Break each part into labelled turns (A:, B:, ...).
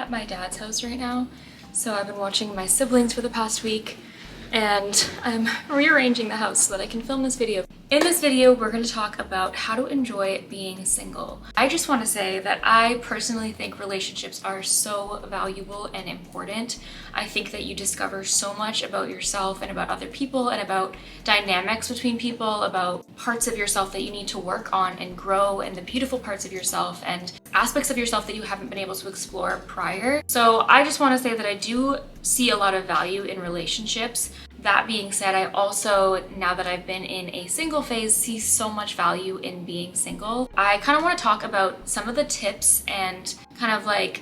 A: at my dad's house right now. So I've been watching my siblings for the past week and I'm rearranging the house so that I can film this video. In this video, we're going to talk about how to enjoy being single. I just want to say that I personally think relationships are so valuable and important. I think that you discover so much about yourself and about other people and about dynamics between people, about parts of yourself that you need to work on and grow, and the beautiful parts of yourself and aspects of yourself that you haven't been able to explore prior. So I just want to say that I do see a lot of value in relationships. That being said, I also, now that I've been in a single phase, see so much value in being single. I kind of want to talk about some of the tips and kind of like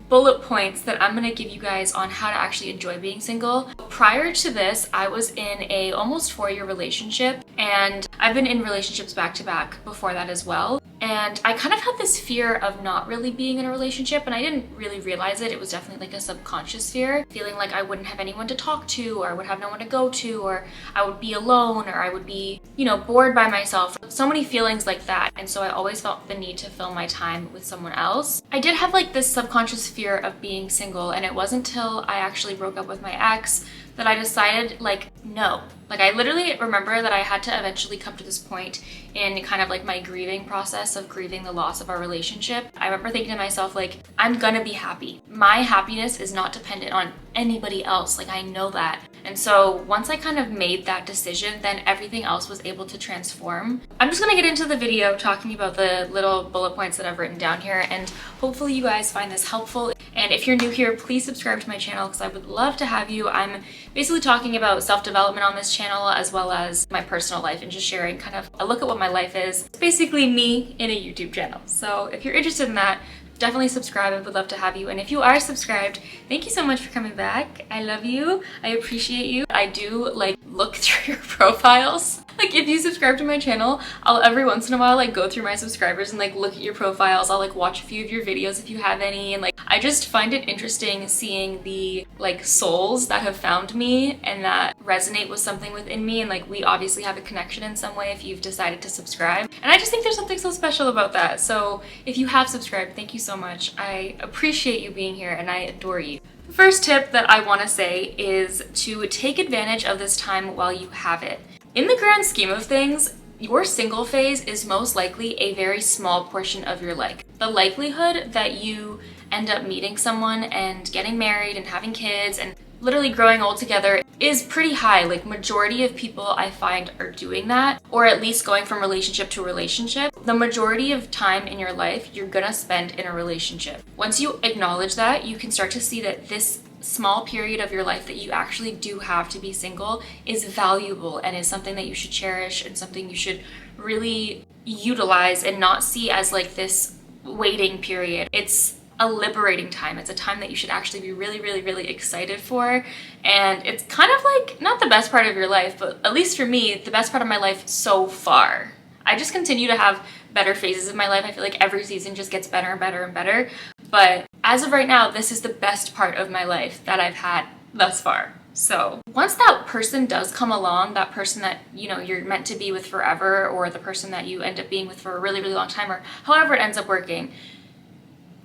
A: bullet points that I'm going to give you guys on how to actually enjoy being single. Prior to this, I was in a almost 4-year relationship, and I've been in relationships back to back before that as well. And I kind of had this fear of not really being in a relationship, and I didn't really realize it. It was definitely like a subconscious fear, feeling like I wouldn't have anyone to talk to, or I would have no one to go to, or I would be alone, or I would be, bored by myself. So many feelings like that. And so I always felt the need to fill my time with someone else. I did have like this subconscious fear of being single, and it wasn't until I actually broke up with my ex that I decided, no. I literally remember that I had to eventually come to this point in kind of like my grieving process of grieving the loss of our relationship. I remember thinking to myself, I'm gonna be happy. My happiness is not dependent on anybody else. I know that. And so once I kind of made that decision, then everything else was able to transform. I'm just gonna get into the video talking about the little bullet points that I've written down here, and hopefully you guys find this helpful. And if you're new here, please subscribe to my channel because I would love to have you. I'm basically talking about self-development on this channel as well as my personal life, and just sharing kind of a look at what my life is. It's basically me in a YouTube channel. So if you're interested in that, definitely subscribe. I would love to have you. And if you are subscribed, thank you so much for coming back. I love you. I appreciate you. I do look through your profiles. If you subscribe to my channel, I'll every once in a while go through my subscribers and look at your profiles. I'll watch a few of your videos if you have any, and I just find it interesting seeing the souls that have found me and that resonate with something within me, and we obviously have a connection in some way if you've decided to subscribe. And I just think there's something so special about that. So if you have subscribed, thank you so much. I appreciate you being here and I adore you. The first tip that I want to say is to take advantage of this time while you have it. In the grand scheme of things, your single phase is most likely a very small portion of your life. The likelihood that you end up meeting someone and getting married and having kids and literally growing old together is pretty high. Majority of people I find are doing that, or at least going from relationship to relationship. The majority of time in your life you're gonna spend in a relationship. Once you acknowledge that, you can start to see that this small period of your life that you actually do have to be single is valuable and is something that you should cherish and something you should really utilize and not see as this waiting period. It's a liberating time. It's a time that you should actually be really, really, really excited for. And it's kind of not the best part of your life, but at least for me, the best part of my life so far. I just continue to have better phases of my life. I feel like every season just gets better and better and better. But as of right now, this is the best part of my life that I've had thus far. So once that person does come along, that person that you're meant to be with forever, or the person that you end up being with for a really, really long time, or however it ends up working,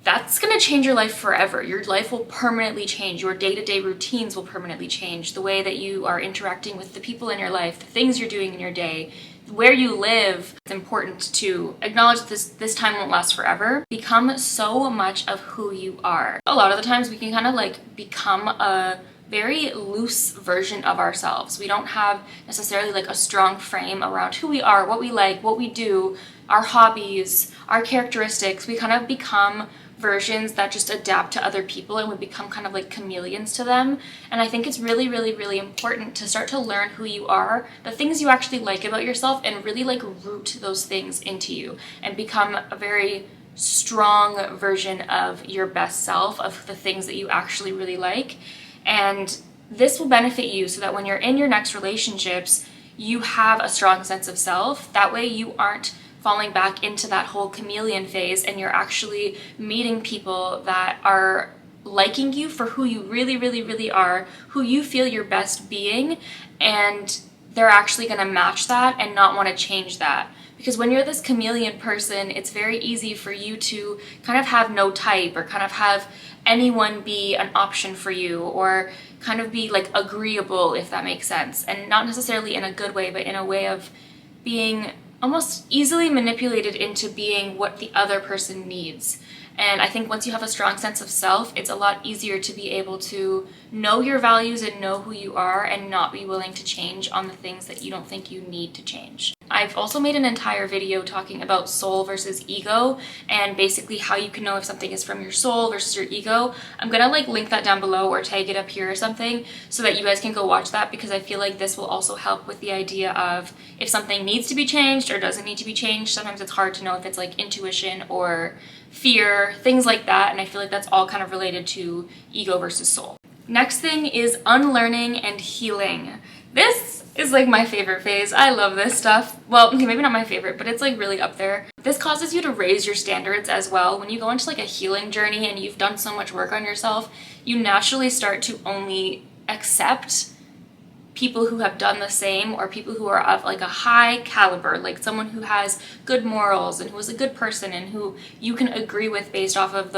A: that's gonna change your life forever. Your life will permanently change. Your day-to-day routines will permanently change. The way that you are interacting with the people in your life, the things you're doing in your day, where you live. It's important to acknowledge that this time won't last forever. Become so much of who you are. A lot of the times we can kind of become a very loose version of ourselves. We don't have necessarily a strong frame around who we are, what we like, what we do, our hobbies, our characteristics. We kind of become versions that just adapt to other people, and we become kind of chameleons to them. And I think it's really, really, really important to start to learn who you are, the things you actually like about yourself, and really root those things into you and become a very strong version of your best self, of the things that you actually really like. And this will benefit you so that when you're in your next relationships, you have a strong sense of self. That way you aren't falling back into that whole chameleon phase, and you're actually meeting people that are liking you for who you really, really, really are, who you feel your best being, and they're actually going to match that and not want to change that. Because when you're this chameleon person, it's very easy for you to kind of have no type, or kind of have anyone be an option for you, or kind of be like agreeable, if that makes sense. And not necessarily in a good way, but in a way of being almost easily manipulated into being what the other person needs. And I think once you have a strong sense of self, it's a lot easier to be able to know your values and know who you are, and not be willing to change on the things that you don't think you need to change. I've also made an entire video talking about soul versus ego, and basically how you can know if something is from your soul versus your ego. I'm gonna like link that down below or tag it up here or something so that you guys can go watch that, because I feel like this will also help with the idea of if something needs to be changed or doesn't need to be changed. Sometimes it's hard to know if it's like intuition or fear, things like that, and I feel like that's all kind of related to ego versus soul. Next thing is unlearning and healing. This is like my favorite phase. I love this stuff. Well, okay, maybe not my favorite, but it's like really up there. This causes you to raise your standards as well. When you go into like a healing journey and you've done so much work on yourself, you naturally start to only accept people who have done the same, or people who are of like a high caliber, like someone who has good morals and who is a good person and who you can agree with based off of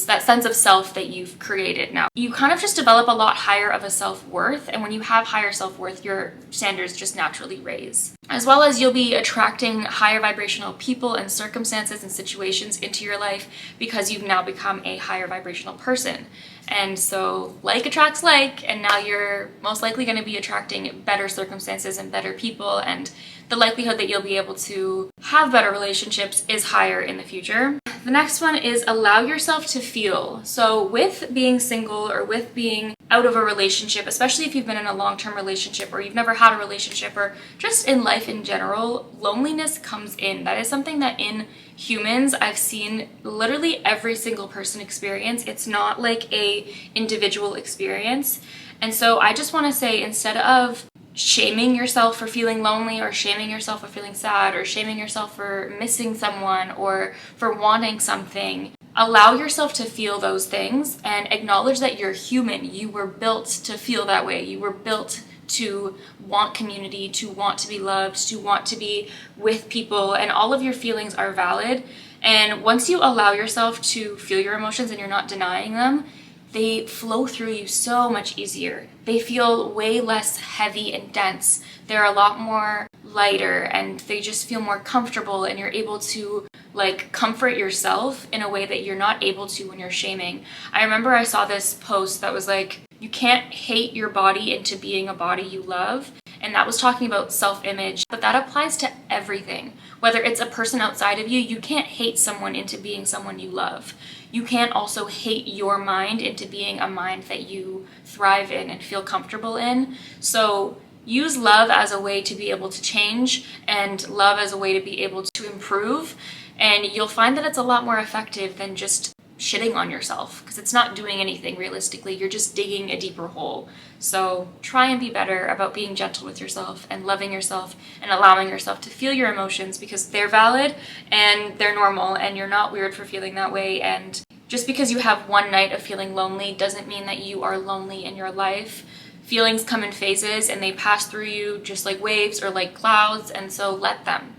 A: that sense of self that you've created. Now you kind of just develop a lot higher of a self-worth, and when you have higher self-worth, your standards just naturally raise. As well as you'll be attracting higher vibrational people and circumstances and situations into your life because you've now become a higher vibrational person. And so like attracts like, and now you're most likely going to be attracting better circumstances and better people, and the likelihood that you'll be able to have better relationships is higher in the future. The next one is allow yourself to feel. So with being single, or with being out of a relationship, especially if you've been in a long-term relationship, or you've never had a relationship, or just in life in general, loneliness comes in. That is something that in humans I've seen literally every single person experience. It's not like a individual experience. And so I just want to say, instead of shaming yourself for feeling lonely, or shaming yourself for feeling sad, or shaming yourself for missing someone, or for wanting something, allow yourself to feel those things and acknowledge that you're human. You were built to feel that way. You were built to want community, to want to be loved, to want to be with people, and all of your feelings are valid. And once you allow yourself to feel your emotions and you're not denying them, they flow through you so much easier. They feel way less heavy and dense. They're a lot more lighter, and they just feel more comfortable, and you're able to like comfort yourself in a way that you're not able to when you're shaming. I remember I saw this post that was like, you can't hate your body into being a body you love. And that was talking about self-image, but that applies to everything. Whether it's a person outside of you, you can't hate someone into being someone you love. You can't also hate your mind into being a mind that you thrive in and feel comfortable in. So use love as a way to be able to change, and love as a way to be able to improve. And you'll find that it's a lot more effective than just shitting on yourself, because it's not doing anything realistically. You're just digging a deeper hole. So try and be better about being gentle with yourself and loving yourself and allowing yourself to feel your emotions, because they're valid and they're normal, and you're not weird for feeling that way. And just because you have one night of feeling lonely doesn't mean that you are lonely in your life. Feelings come in phases and they pass through you just like waves or like clouds, and so let them.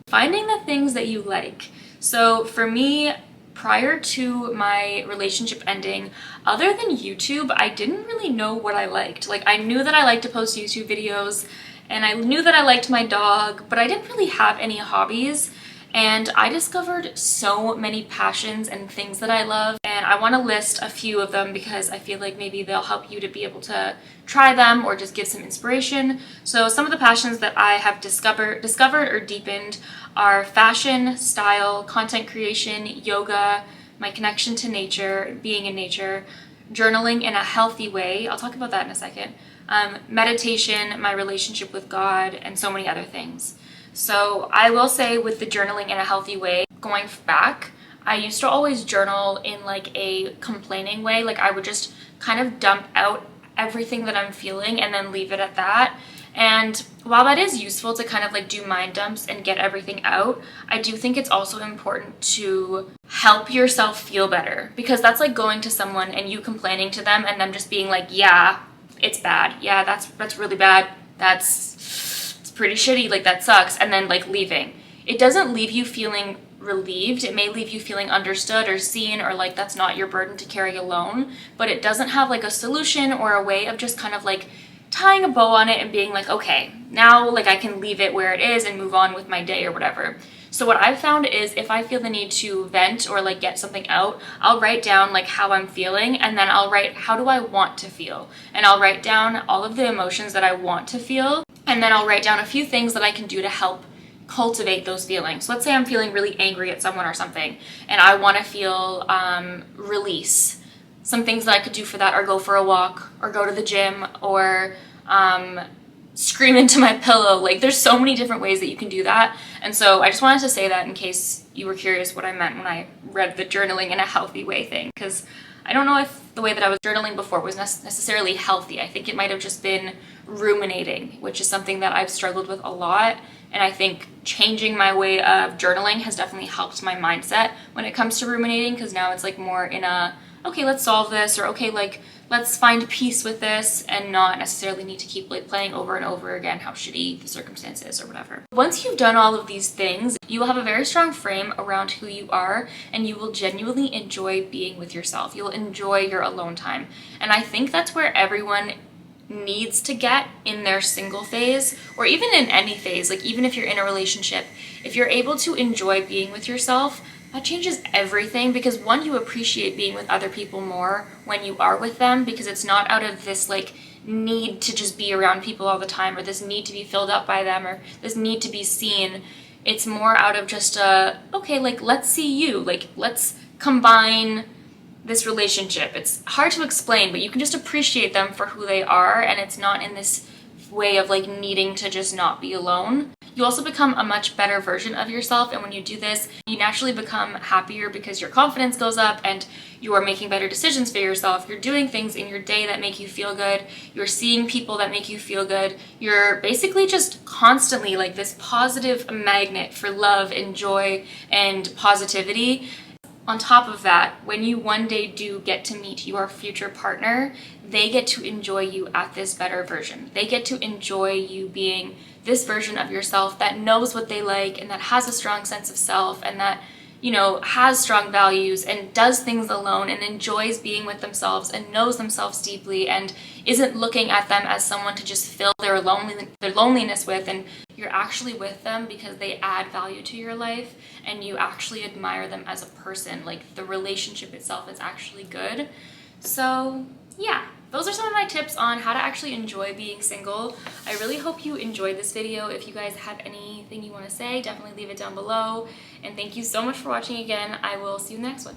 A: Finding the things that you like. So for me, prior to my relationship ending, other than YouTube, I didn't really know what I liked. Like, I knew that I liked to post YouTube videos, and I knew that I liked my dog, but I didn't really have any hobbies. And I discovered so many passions and things that I love, and I want to list a few of them because I feel like maybe they'll help you to be able to try them or just give some inspiration. So some of the passions that I have discovered or deepened are fashion, style, content creation, yoga, my connection to nature, being in nature, journaling in a healthy way, I'll talk about that in a second, meditation, my relationship with God, and so many other things. So I will say, with the journaling in a healthy way, going back, I used to always journal in like a complaining way. Like, I would just kind of dump out everything that I'm feeling and then leave it at that. And while that is useful to kind of like do mind dumps and get everything out, I do think it's also important to help yourself feel better, because that's like going to someone and you complaining to them and them just being like, yeah, it's bad. Yeah, that's really bad. It's pretty shitty. Like, that sucks. And then like leaving. It doesn't leave you feeling relieved. It may leave you feeling understood or seen, or like that's not your burden to carry alone, but it doesn't have like a solution or a way of just kind of like tying a bow on it and being like, okay, now like I can leave it where it is and move on with my day or whatever. So what I've found is if I feel the need to vent or like get something out, I'll write down like how I'm feeling, and then I'll write how do I want to feel, and I'll write down all of the emotions that I want to feel, and then I'll write down a few things that I can do to help cultivate those feelings. Let's say I'm feeling really angry at someone or something, and I want to feel release. Some things that I could do for that are go for a walk, or go to the gym, or scream into my pillow. Like, there's so many different ways that you can do that. And so I just wanted to say that in case you were curious what I meant when I read the journaling in a healthy way thing, because I don't know if the way that I was journaling before was necessarily healthy. I think it might have just been ruminating, which is something that I've struggled with a lot. And I think changing my way of journaling has definitely helped my mindset when it comes to ruminating, because now it's like more in a, okay, let's solve this, or okay, like let's find peace with this, and not necessarily need to keep like playing over and over again how shitty the circumstance is or whatever. Once you've done all of these things, you will have a very strong frame around who you are, and you will genuinely enjoy being with yourself. You'll enjoy your alone time. And I think that's where everyone needs to get in their single phase, or even in any phase. Like, even if you're in a relationship, if you're able to enjoy being with yourself, that changes everything, because one, you appreciate being with other people more when you are with them, because it's not out of this like need to just be around people all the time, or this need to be filled up by them, or this need to be seen. It's more out of just okay, like let's see you, like let's combine this relationship. It's hard to explain, but you can just appreciate them for who they are, and it's not in this way of like needing to just not be alone. You also become a much better version of yourself, and when you do this, you naturally become happier because your confidence goes up and you are making better decisions for yourself. You're doing things in your day that make you feel good. You're seeing people that make you feel good. You're basically just constantly like this positive magnet for love and joy and positivity. On top of that, when you one day do get to meet your future partner, they get to enjoy you at this better version. They get to enjoy you being this version of yourself that knows what they like, and that has a strong sense of self, and that, you know, has strong values and does things alone and enjoys being with themselves and knows themselves deeply and isn't looking at them as someone to just fill their loneliness with. And you're actually with them because they add value to your life, and you actually admire them as a person. Like, the relationship itself is actually good. So yeah, those are some of my tips on how to actually enjoy being single. I really hope you enjoyed this video. If you guys have anything you want to say, definitely leave it down below. And thank you so much for watching again. I will see you in the next one.